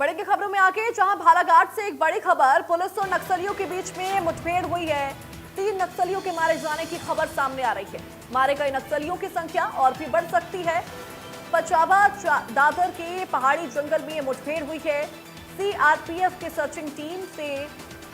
बड़े की खबरों में आगे जहां भालाघाट से एक बड़ी खबर, पुलिस और नक्सलियों के बीच में मुठभेड़ हुई है। 3 नक्सलियों के मारे जाने की खबर सामने आ रही है। मारे गए नक्सलियों की संख्या और भी बढ़ सकती है। पचावा दादर के पहाड़ी जंगल में ये मुठभेड़ हुई है। सीआरपीएफ की सर्चिंग टीम से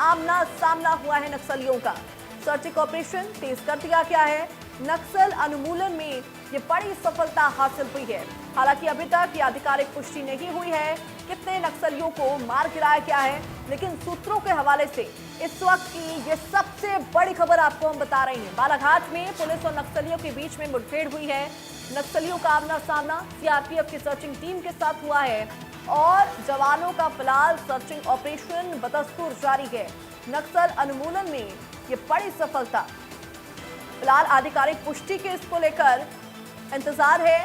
आमना सामना हुआ है नक्सलियों का। सर्चिंग ऑपरेशन तेज कर दिया गया है। नक्सल उन्मूलन में ये बड़ी सफलता हासिल हुई है। हालांकि अभी तक ये आधिकारिक पुष्टि नहीं हुई है कितने नक्सलियों को मार गिराया गया है, लेकिन सूत्रों के हवाले से इस वक्त की ये सबसे बड़ी खबर आपको हम बता रहे हैं। बालाघाट में पुलिस और नक्सलियों के बीच में मुठभेड़ हुई है। नक्सलियों का आमना सामना सीआरपीएफ की सर्चिंग टीम के साथ हुआ है और जवानों का फिलहाल सर्चिंग ऑपरेशन बदस्तूर जारी है। नक्सल उन्मूलन में ये बड़ी सफलता। फिलहाल आधिकारिक पुष्टि के इसको लेकर इंतजार है।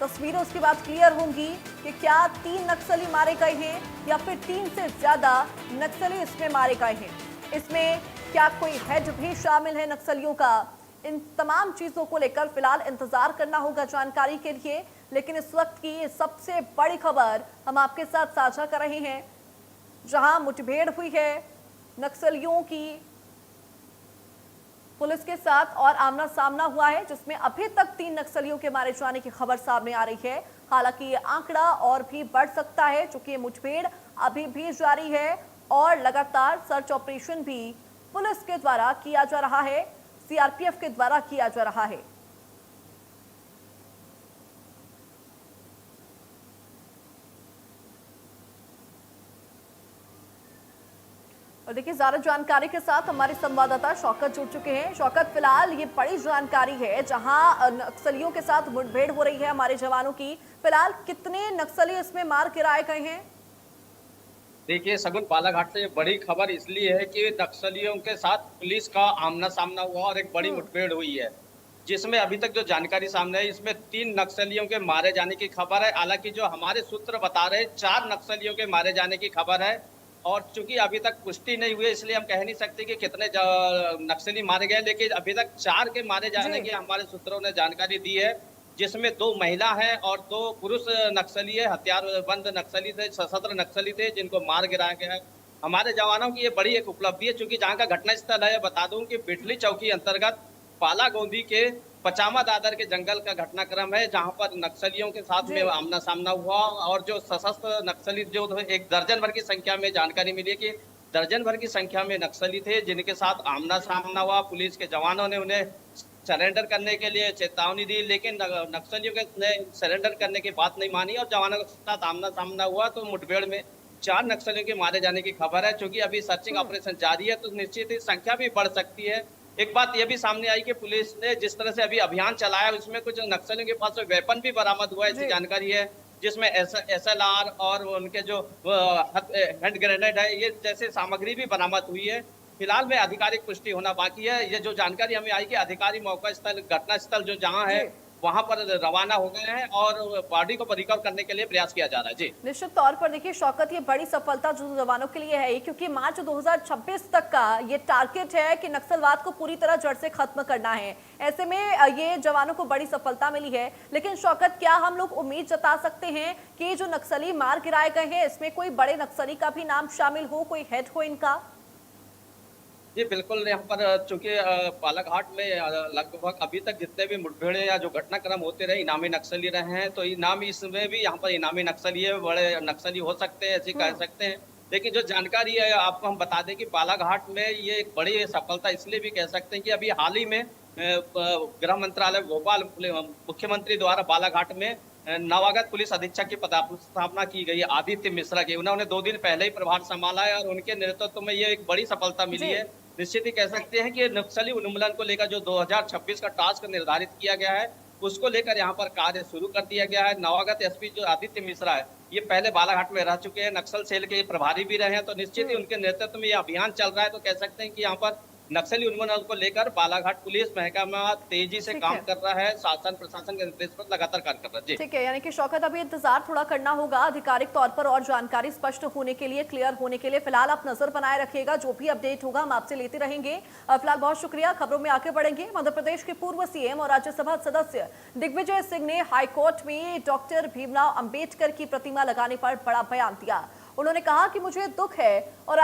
तस्वीरें उसके बाद क्लियर होंगी कि क्या 3 नक्सली मारे गए हैं या फिर 3 से ज्यादा नक्सली इसमें मारे गए हैं। इसमें क्या कोई हेड भी शामिल है नक्सलियों का। इन तमाम चीजों को लेकर फिलहाल इंतजार करना होगा जानकारी के लिए। लेकिन इस वक्त की सबसे बड़ी खबर हम आपके साथ साझा कर रहे हैं, जहां मुठभेड़ हुई है नक्सलियों की पुलिस के साथ और आमना सामना हुआ है, जिसमें अभी तक 3 नक्सलियों के मारे जाने की खबर सामने आ रही है। हालांकि ये आंकड़ा और भी बढ़ सकता है, क्योंकि ये मुठभेड़ अभी भी जारी है और लगातार सर्च ऑपरेशन भी पुलिस के द्वारा किया जा रहा है, सीआरपीएफ के द्वारा किया जा रहा है। और देखिए, ज्यादा जानकारी के साथ हमारे संवाददाता शौकत जुड़ चुके हैं। शौकत, फिलहाल ये बड़ी जानकारी है जहां नक्सलियों के साथ मुठभेड़ हो रही है हमारे जवानों की। फिलहाल कितने नक्सली इसमें मार गिराए गए हैं? देखिए सगुन, बालाघाट से बड़ी खबर इसलिए है कि नक्सलियों के साथ पुलिस का आमना सामना हुआ और एक बड़ी मुठभेड़ हुई है, जिसमें अभी तक जो जानकारी सामने है इसमें 3 नक्सलियों के मारे जाने की खबर है। हालांकि जो हमारे सूत्र बता रहे 4 नक्सलियों के मारे जाने की खबर है, और चूंकि अभी तक पुष्टि नहीं हुई है इसलिए हम कह नहीं सकते कि कितने नक्सली मारे गए, लेकिन अभी तक 4 के मारे जाने की हमारे सूत्रों ने जानकारी दी है, जिसमें 2 महिला हैं और 2 पुरुष नक्सली है, हथियारबंद नक्सली थे, सशस्त्र नक्सली थे, जिनको मार गिराया गया है। हमारे जवानों की ये बड़ी एक उपलब्धि है, चूंकि जहाँ का घटना स्थल है, बता दूं कि बिटली चौकी अंतर्गत पालागोंदी के पचामा दादर के जंगल का घटनाक्रम है, जहां पर नक्सलियों के साथ में आमना सामना हुआ और जो सशस्त्र नक्सली जो 1 दर्जन भर की संख्या में जानकारी मिली है कि दर्जन भर की संख्या में नक्सली थे, जिनके साथ आमना सामना हुआ। पुलिस के जवानों ने उन्हें सरेंडर करने के लिए चेतावनी दी, लेकिन नक्सलियों के ने सरेंडर करने की बात नहीं मानी और जवानों के साथ आमना सामना हुआ। तो मुठभेड़ में 4 नक्सलियों के मारे जाने की खबर है। चूंकि अभी सर्चिंग ऑपरेशन जारी है तो निश्चित ही संख्या भी बढ़ सकती है। एक बात यह भी सामने आई कि पुलिस ने जिस तरह से अभी अभियान चलाया उसमें कुछ नक्सलियों के पास वेपन भी बरामद हुआ है, ऐसी जानकारी है, जिसमें एसएलआर और उनके जो हैंड ग्रेनेड है, ये जैसे सामग्री भी बरामद हुई है। फिलहाल में आधिकारिक पुष्टि होना बाकी है। ये जो जानकारी हमें आई कि अधिकारी मौका स्थल, घटना स्थल जो जहां है वहां पर रवाना हो गए हैं और बॉडी को रिकवर करने के लिए प्रयास किया जा रहा है। जी, निश्चित तौर पर देखिए शौकत, ये बड़ी सफलता जो जवानों के लिए है, क्योंकि मार्च 2026 तक का ये टारगेट है कि नक्सलवाद को पूरी तरह जड़ से खत्म करना है। ऐसे में ये जवानों को बड़ी सफलता मिली है। लेकिन शौकत, क्या हम लोग उम्मीद जता सकते हैं कि जो नक्सली मार गिराए गए हैं इसमें कोई बड़े नक्सली का भी नाम शामिल हो, कोई हेड हो इनका? जी बिल्कुल, यहाँ पर चूंकि बालाघाट में लगभग अभी तक जितने भी मुठभेड़े या जो घटनाक्रम होते रहे इनामी नक्सली रहे हैं, तो इनामी इसमें भी यहाँ पर इनामी नक्सली है, बड़े नक्सली हो सकते हैं, ऐसे कह सकते हैं। लेकिन जो जानकारी है आपको हम बता दें कि बालाघाट में ये एक बड़ी सफलता इसलिए भी कह सकते हैं कि अभी हाल ही में गृह मंत्रालय भोपाल मुख्यमंत्री द्वारा बालाघाट में नवागत पुलिस अधीक्षक की पदस्थापना की गई है, आदित्य मिश्रा की। उन्होंने 2 दिन पहले ही प्रभार संभाला है और उनके नेतृत्व में ये एक बड़ी सफलता मिली है। निश्चित ही कह सकते हैं कि नक्सली उन्मूलन को लेकर जो 2026 का टास्क निर्धारित किया गया है उसको लेकर यहाँ पर कार्य शुरू कर दिया गया है। नवागत एसपी जो आदित्य मिश्रा है, ये पहले बालाघाट में रह चुके हैं, नक्सल सेल के प्रभारी भी रहे हैं, तो निश्चित ही उनके नेतृत्व में ये अभियान चल रहा है। तो कह सकते हैं कि यहाँ पर नक्सली उन्मूलन को लेकर बालाघाट पुलिस महकमा तेजी से काम कर रहा है, शासन प्रशासन के निर्देश पर लगातार कार्य कर रहा है। ठीक है, यानी कि शौकत, अभी इंतजार थोड़ा करना होगा आधिकारिक तौर पर और जानकारी स्पष्ट होने के लिए, क्लियर होने के लिए। फिलहाल आप नजर बनाए रखिएगा, जो भी अपडेट होगा हम आपसे लेते रहेंगे। फिलहाल बहुत शुक्रिया। खबरों में आगे बढ़ेंगे। मध्य प्रदेश के पूर्व सीएम और राज्यसभा सदस्य दिग्विजय सिंह ने हाईकोर्ट में डॉक्टर भीमराव अंबेडकर की प्रतिमा लगाने पर बड़ा बयान दिया। उन्होंने कहा कि मुझे दुख है और